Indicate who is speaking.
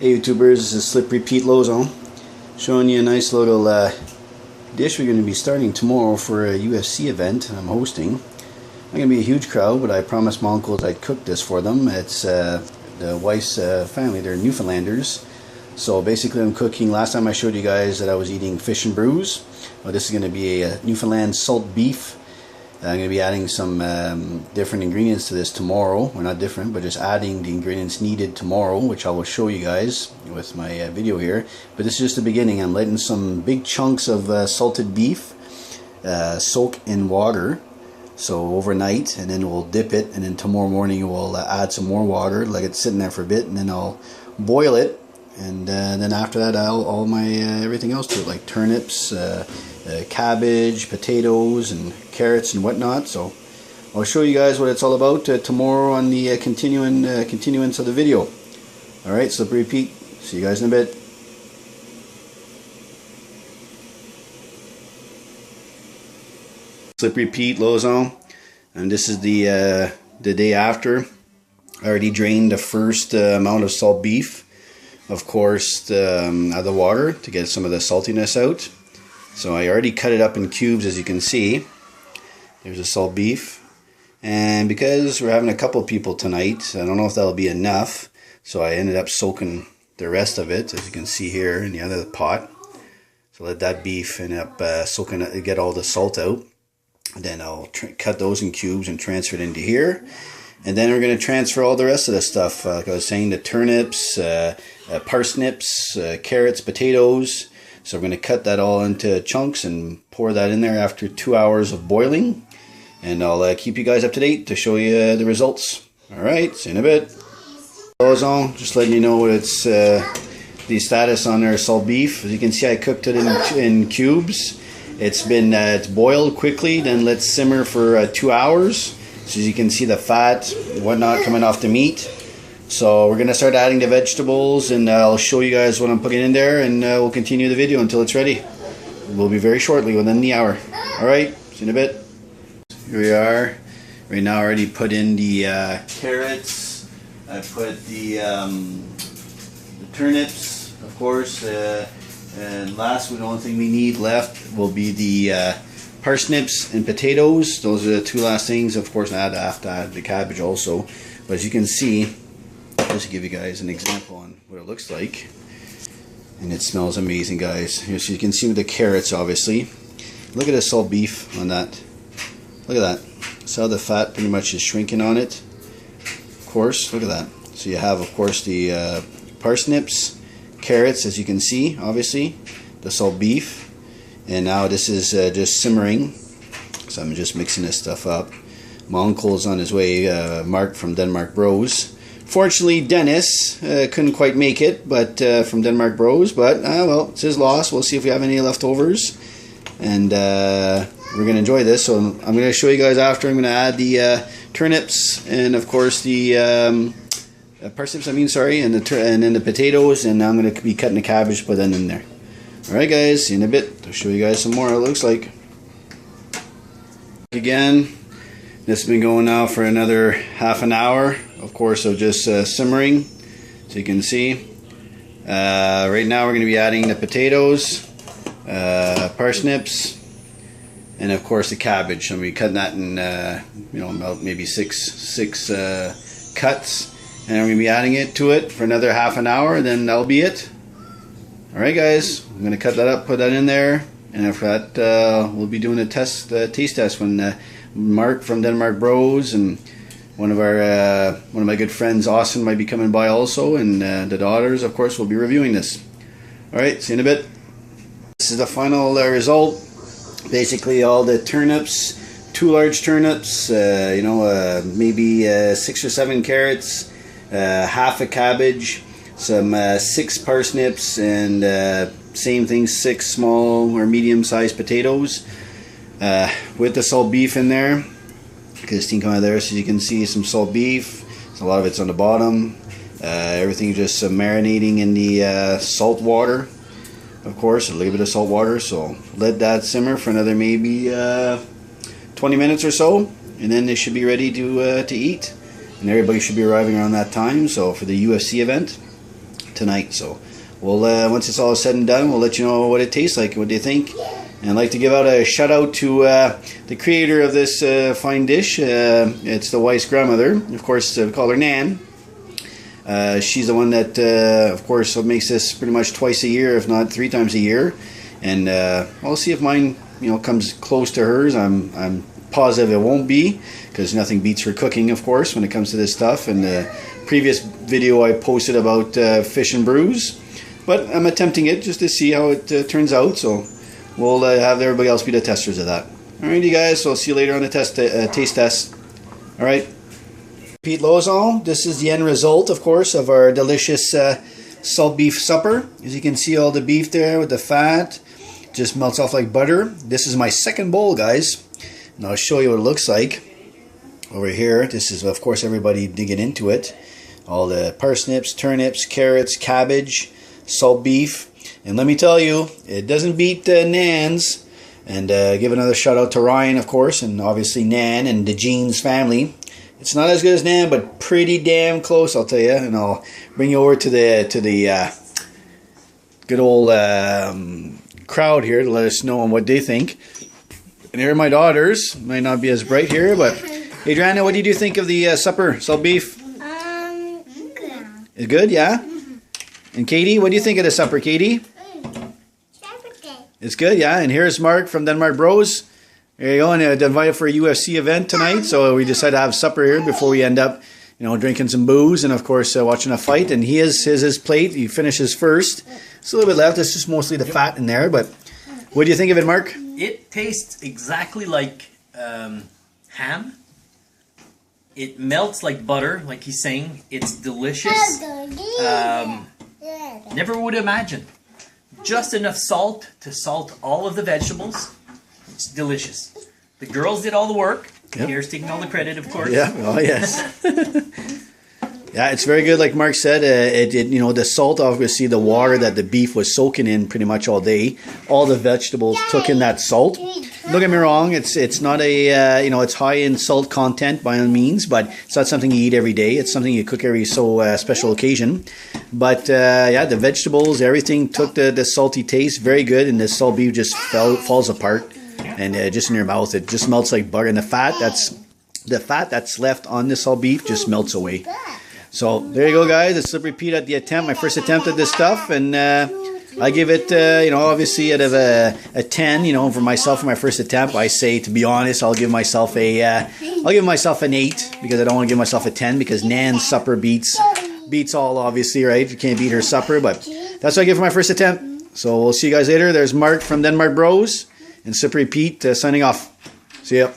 Speaker 1: Hey YouTubers, this is Slippery Pete Lozone showing you a nice little dish we're going to be starting tomorrow for a UFC event I'm hosting. Not going to be a huge crowd, but I promised my uncles I'd cook this for them. It's the wife's family, they're Newfoundlanders. So basically I'm cooking, last time I showed you guys that I was eating fish and brews. Well, this is going to be a Newfoundland salt beef. I'm going to be adding some different ingredients to this tomorrow. Well, not different, but just adding the ingredients needed tomorrow, which I will show you guys with my video here. But this is just the beginning. I'm letting some big chunks of salted beef soak in water, so overnight, and then we'll dip it, and then tomorrow morning we'll add some more water, let it sit in there for a bit, and then I'll boil it. And then after that, all my everything else to it, like turnips, cabbage, potatoes, and carrots and whatnot. So I'll show you guys what it's all about tomorrow on the continuance of the video. All right, Slippery Pete. See you guys in a bit. Slippery Pete Lozone, and this is the day after. I already drained the first amount of salt beef, of course, out of the water to get some of the saltiness out. So I already cut it up in cubes, as you can see. There's the salt beef. And because we're having a couple people tonight, I don't know if that'll be enough. So I ended up soaking the rest of it, as you can see here in the other pot. So let that beef end up soaking it, get all the salt out. And then I'll cut those in cubes and transfer it into here. And then we're going to transfer all the rest of the stuff, like I was saying, the turnips, parsnips, carrots, potatoes. So we're going to cut that all into chunks and pour that in there after 2 hours of boiling. And I'll keep you guys up to date to show you the results. Alright, see you in a bit. Just letting you know what it's the status on our salt beef. As you can see, I cooked it in cubes. It's boiled quickly, then let simmer for 2 hours. So as you can see, the fat and whatnot coming off the meat. So we're going to start adding the vegetables, and I'll show you guys what I'm putting in there, and we'll continue the video until it's ready. We'll be very shortly, within the hour. Alright, see you in a bit. Here we are. Right now I already put in the carrots. I put the turnips, of course. And last, the only thing we need left will be the parsnips and potatoes. Those are the two last things. Of course, I have to add the cabbage also. But as you can see, just to give you guys an example on what it looks like, and it smells amazing, guys. Here, so you can see with the carrots, obviously. Look at the salt beef on that. Look at that. See how the fat pretty much is shrinking on it. Of course, look at that. So you have, of course, the parsnips, carrots, as you can see, obviously, the salt beef, and now this is just simmering. So I'm just mixing this stuff up. My uncle's on his way, Mark from Denmark Bros. Fortunately, Dennis couldn't quite make it, but from Denmark Bros. But well, it's his loss. We'll see if we have any leftovers, and we're gonna enjoy this. So I'm gonna show you guys after. I'm gonna add the turnips and, of course, the parsnips. And then the potatoes, and I'm gonna be cutting the cabbage, put that in there. All right, guys. See you in a bit. I'll show you guys some more. It looks like. Again. This has been going now for another half an hour, of course, of just simmering, so you can see. Right now we're going to be adding the potatoes, parsnips, and of course the cabbage. I'm going to be cutting that in, about maybe six cuts, and I'm going to be adding it to it for another half an hour, and then that'll be it. All right, guys, I'm going to cut that up, put that in there, and after that, we'll be doing a taste test when. Mark from Denmark Bros and one of my good friends, Austin, might be coming by also, and the daughters, of course, will be reviewing this. All right, see you in a bit. This is the final result. Basically, all the turnips, 2 large turnips, maybe 6 or 7 carrots, half a cabbage, some 6 parsnips, and same thing, 6 small or medium-sized potatoes. With the salt beef in there, because steam coming out of there, so you can see some salt beef. So a lot of it's on the bottom. Everything just marinating in the salt water, of course, a little bit of salt water. So let that simmer for another maybe 20 minutes or so, and then they should be ready to eat. And everybody should be arriving around that time. So for the UFC event tonight. So we'll once it's all said and done, we'll let you know what it tastes like, what they think. And I'd like to give out a shout out to the creator of this fine dish. It's the wife's grandmother. Of course, we call her Nan. She's the one that, of course, makes this pretty much twice a year, if not 3 times a year. And I'll see if mine, comes close to hers. I'm positive it won't be, because nothing beats her cooking, of course, when it comes to this stuff. And the previous video I posted about fish and brews, but I'm attempting it just to see how it turns out. So we'll have everybody else be the testers of that. Alright, you guys, so I'll see you later on the taste test. Alright. Pete Lozon, this is the end result, of course, of our delicious salt beef supper. As you can see, all the beef there with the fat just melts off like butter. This is my second bowl, guys, and I'll show you what it looks like over here. This is, of course, everybody digging into it. All the parsnips, turnips, carrots, cabbage, salt beef. And let me tell you, it doesn't beat Nan's. And give another shout out to Ryan, of course, and obviously Nan and the Jeans family. It's not as good as Nan, but pretty damn close, I'll tell you. And I'll bring you over to the good old crowd here to let us know on what they think. And here are my daughters. Might not be as bright here, but Adriana, what did you think of the supper, salt beef?
Speaker 2: Good.
Speaker 1: Is good, yeah? And Katie, what do you think of the supper, Katie? It's good, yeah. And here's Mark from Denmark Bros. There you go. And invited for a UFC event tonight, so we decided to have supper here before we end up, drinking some booze and of course watching a fight. And he has his plate. He finishes first. It's a little bit left. It's just mostly the fat in there. But what do you think of it, Mark?
Speaker 3: It tastes exactly like ham. It melts like butter, like he's saying. It's delicious. Never would imagine. Just enough salt to salt all of the vegetables. It's delicious. The girls did all the work. Yep. Here's taking all the credit, of course.
Speaker 1: Yeah. Oh, yes. Yeah, it's very good. Like Mark said, the salt, obviously, the water that the beef was soaking in pretty much all day. All the vegetables took in that salt. Don't get me wrong. It's not a it's high in salt content by all means, but it's not something you eat every day. It's something you cook every special occasion. But yeah, the vegetables, everything took the salty taste. Very good, and the salt beef just falls apart, and just in your mouth, it just melts like butter. And the fat that's left on the salt beef just melts away. So there you go, guys. It's Slippery Pete at the attempt, my first attempt at this stuff, and I give it, obviously out of a 10, for myself for my first attempt. I say, to be honest, I'll give myself an 8, because I don't want to give myself a 10, because Nan's supper beats all, obviously, right? You can't beat her supper, but that's what I give for my first attempt. So we'll see you guys later. There's Mark from Denmark Bros and Slippery Pete signing off. See ya.